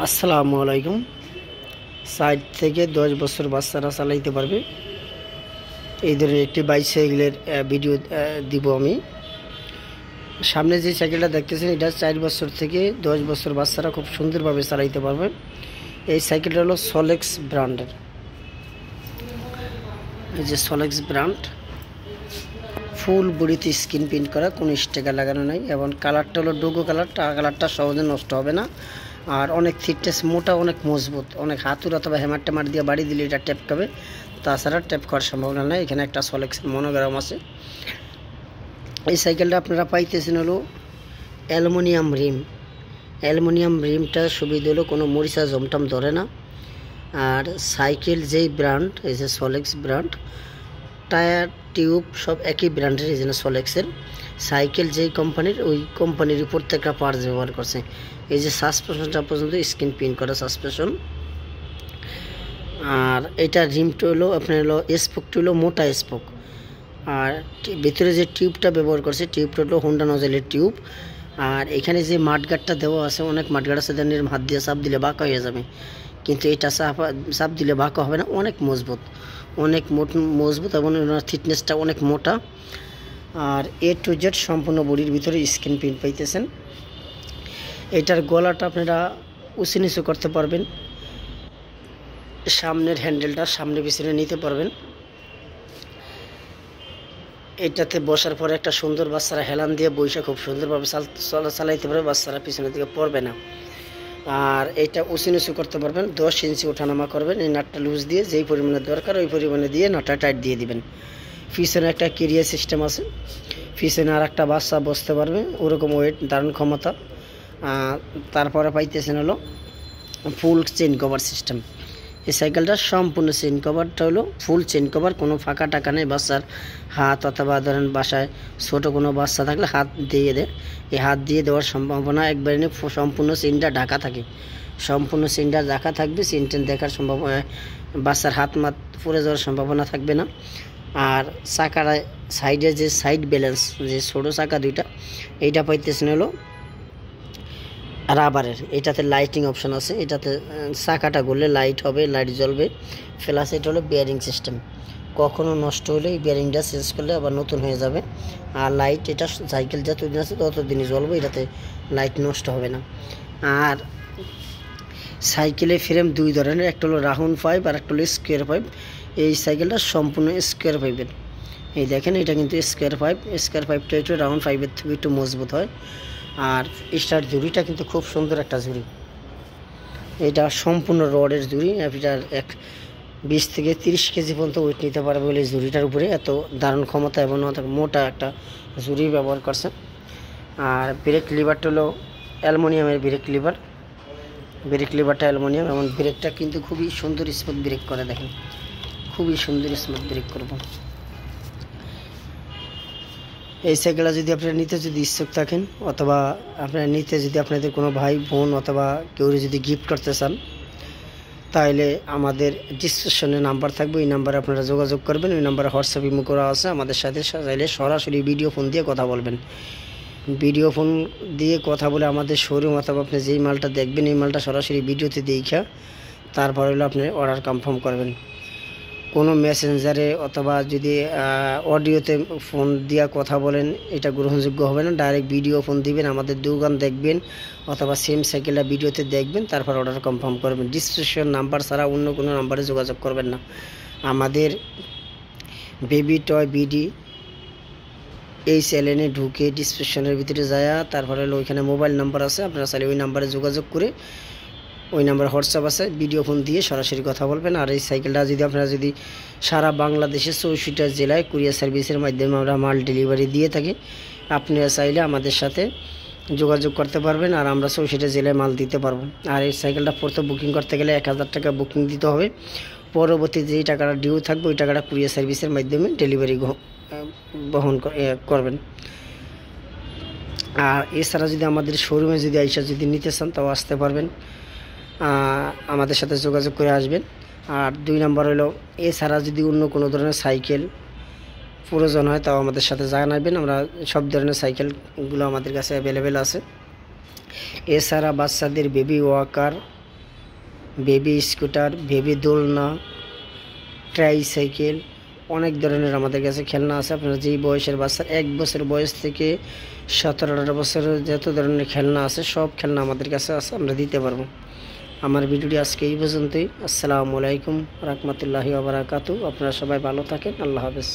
আসসালামু আলাইকুম। 60 থেকে 10 বছর বাচ্চারা চালাইতে পারবে এই ধরনের একটি বাইসাইকেলের ভিডিও দিব আমি। সামনে যে সাইকেলটা দেখতেছেন এটা 4 বছর থেকে 10 বছর বাচ্চারা খুব সুন্দরভাবে চালাইতে পারবে। এই সাইকেলটা হলো সলেক্স ব্র্যান্ডের। এই যে সলেক্স ব্র্যান্ড, ফুল বডিতে স্ক্রিন প্রিন্ট করা, কোনো স্টিকার লাগানো নাই এবং কালারটা হলো ডোগো কালারটা সহজে নষ্ট হবে না। আর অনেক থিকনেস, মোটা, অনেক মজবুত, অনেক হাতুর অথবা হ্যামার ট্যামার দিয়ে বাড়ি দিলে এটা ট্যাপ খাবে, তাছাড়া ট্যাপ খাওয়ার সম্ভাবনা নেই। এখানে একটা সলেক্সের মনোগ্রাম আছে। এই সাইকেলটা আপনারা পাইতেছেন হলো অ্যালুমিনিয়াম রিম। অ্যালুমিনিয়াম রিমটা সুবিধা হলো কোনো মরিচা জমটম ধরে না। আর সাইকেল যেই ব্র্যান্ড, এই যে সলেক্স ব্র্যান্ড, টায়ার টিউব সব একই ব্র্যান্ডের। এই জন্য সলেক্সের সাইকেল যেই কোম্পানির, ওই কোম্পানির প্রত্যেকটা পার্টস ব্যবহার করছে। এই যে সাসপেনশনটা পর্যন্ত স্ক্রিন প্রিন্ট করা সাসপেনশন। আর এটা রিমটা হলো আপনার হলো স্পোকটা হলো মোটা স্পোক। আর ভিতরে যে টিউবটা ব্যবহার করছে, টিউবটা হলো হোন্ডা নজেলের টিউব। আর এখানে যে মাঠগাটটা দেওয়া আছে, অনেক মাঠগাট আছে হাত দিয়ে চাপ দিলে বাঁকা হয়ে যাবে, কিন্তু এটা চাপ দিলে বাঁকা হবে না। অনেক মজবুত, অনেক মজবুত এবং থিকনেসটা অনেক মোটা। আর A to Z সম্পূর্ণ বডির ভিতরে স্ক্রিন প্রিন্ট পাইতেছেন। এটার গলাটা আপনারা উঁচু নিচু করতে পারবেন, সামনের হ্যান্ডেলটা সামনে পিছনে নিতে পারবেন। এটাতে বসার পরে একটা সুন্দর বাচ্চারা হেলান দিয়ে বৈশা খুব সুন্দরভাবে চালাইতে পারবে, বাচ্চারা পিছনের দিকে পড়বে না। আর এটা উঁচু নিচু করতে পারবেন, 10 ইঞ্চি ওঠানামা করবেন। এই নাটটা লুজ দিয়ে যেই পরিমাণে দরকার ওই পরিমাণে দিয়ে নাটটা টাইট দিয়ে দিবেন। পিছনে একটা ক্যারিয়ার সিস্টেম আছে, পিছনে আর একটা বাচ্চা বসতে পারবে, ওরকম ওয়েট ধারণ ক্ষমতা। তারপরে পাইতেছেন হলো ফুল চেন কভার সিস্টেম। এই সাইকেলটা সম্পূর্ণ চেন কভারটা হলো ফুল চেন কভার, কোনো ফাঁকা টাকা নেই। বাচ্চার হাত অথবা ধরেন বাসায় ছোটো কোনো বাচ্চা থাকলে হাত দিয়ে দেয়, এই হাত দিয়ে দেওয়ার সম্ভাবনা একবারে নেই। সম্পূর্ণ চেনটা ঢাকা থাকে, সম্পূর্ণ চেনটা ঢাকা থাকবে। চেন দেখার সম্ভাবনা, বাচ্চার হাত মাত পড়ে যাওয়ার সম্ভাবনা থাকবে না। আর চাকার সাইডে যে সাইড ব্যালেন্স, যে ছোটো চাকা দুইটা, এইটা পাইতেছেন হলো রাবারের। এটাতে লাইটিং অপশন আছে, এটাতে চাকাটা ঘুরলে লাইট হবে, লাইট জ্বলবে। প্লাস এটা হলো বিয়ারিং সিস্টেম, কখনো নষ্ট হলে এই বিয়ারিংটা চেঞ্জ করলে আবার নতুন হয়ে যাবে। আর লাইট, এটা সাইকেল যতদিন আছে ততদিনই জ্বলবে, এটাতে লাইট নষ্ট হবে না। আর সাইকেলের ফ্রেম দুই ধরনের, একটা হলো রাউন্ড পাইপ আর একটা হলো স্কোয়ার পাইপ। এই সাইকেলটা সম্পূর্ণ স্কোয়ার পাইপের। এই দেখেন, এটা কিন্তু স্কোয়ার পাইপ। স্কোয়ার পাইপটা একটু রাউন্ড পাইপের থেকে একটু মজবুত হয়। আর স্টার ঝুড়িটা কিন্তু খুব সুন্দর একটা ঝুড়ি, এটা সম্পূর্ণ রডের ঝুড়ি। এটার 20 থেকে 30 কেজি পর্যন্ত ওয়েট নিতে পারবে বলে ঝুড়িটার উপরে এত ধারণ ক্ষমতা এবং মোটা একটা ঝুড়ি ব্যবহার করছে। আর ব্রেক লিভারটা হলো অ্যালুমিনিয়ামের ব্রেক লিভারটা অ্যালুমিনিয়াম এবং ব্রেকটা কিন্তু খুবই সুন্দর স্মুথ ব্রেক করে। দেখেন, খুবই সুন্দর স্মুথ ব্রেক করবো। এই সাইকেলটা যদি আপনারা নিতে যদি ইচ্ছুক থাকেন, অথবা আপনারা নিতে যদি আপনাদের কোনো ভাই বোন অথবা কেউ যদি গিফট করতে চান, তাহলে আমাদের ডিসক্রিপশনে নাম্বার থাকবে, ওই নাম্বারে আপনারা যোগাযোগ করবেন। ওই নাম্বারে হোয়াটসঅ্যাপ ইমো করা আছে, আমাদের সাথে চাইলে সরাসরি ভিডিও ফোন দিয়ে কথা বলবেন। ভিডিও ফোন দিয়ে কথা বলে আমাদের শোরুম অথবা আপনি যেই মালটা দেখবেন এই মালটা সরাসরি ভিডিওতে দেখা তারপর হলো আপনি অর্ডার কনফার্ম করবেন। কোনো মেসেঞ্জারে অথবা যদি অডিওতে ফোন দিয়া কথা বলেন, এটা গ্রহণযোগ্য হবে না। ডাইরেক্ট ভিডিও ফোন দিবেন, আমাদের দোকান দেখবেন অথবা সেম সাইকেলটা ভিডিওতে দেখবেন, তারপর অর্ডার কনফার্ম করবেন। ডিসক্রিপশন নাম্বার ছাড়া অন্য কোনো নাম্বারে যোগাযোগ করবেন না। আমাদের বেবি টয় বিডি এই চ্যানেলে ঢুকে ডিসক্রিপশনের ভিতরে যায়, তারপরে হলো ওইখানে মোবাইল নাম্বার আছে, আপনারা চাইলে ওই নাম্বারে যোগাযোগ করে, ওই নাম্বার হোয়াটসঅ্যাপ আছে, ভিডিও ফোন দিয়ে সরাসরি কথা বলবেন। আর এই সাইকেলটা যদি আপনারা যদি সারা বাংলাদেশে 64টা জেলায় কুরিয়ার সার্ভিসের মাধ্যমে আমরা মাল ডেলিভারি দিয়ে থাকি, আপনারা চাইলে আমাদের সাথে যোগাযোগ করতে পারবেন আর আমরা 64টা জেলায় মাল দিতে পারবো। আর এই সাইকেলটা প্রথম বুকিং করতে গেলে 1000 টাকা বুকিং দিতে হবে। পরবর্তী যেই টাকাটা ডিউ থাকবে ওই টাকাটা কুরিয়ার সার্ভিসের মাধ্যমে ডেলিভারি বহন করবেন। আর এছাড়া যদি আমাদের শোরুমে যদি আইসা যদি নিতে চান তাও আসতে পারবেন, আমাদের সাথে যোগাযোগ করে আসবেন। আর 2 নাম্বার হলো, এছাড়া যদি অন্য কোনো ধরনের সাইকেল প্রয়োজন হয় তাও আমাদের সাথে জানাবেন, আমরা সব ধরনের সাইকেলগুলো আমাদের কাছে অ্যাভেলেবেল আছে। এছাড়া বাচ্চাদের baby walker, baby scooter, baby দোলনা, ট্রাইসাইকেল, অনেক ধরনের আমাদের কাছে খেলনা আছে। আপনারা যেই বয়সের বাচ্চার 1 বছর বয়স থেকে 17-18 বছরের যত ধরনের খেলনা আছে সব খেলনা আমাদের কাছে আছে, আমরা দিতে পারবো। আমার ভিডিওটি আজকে এই পর্যন্তই। আসসালামু আলাইকুম রাহমাতুল্লাহি ওয়া বারাকাতুহু। আপনারা সবাই ভালো থাকেন। আল্লাহ হাফেজ।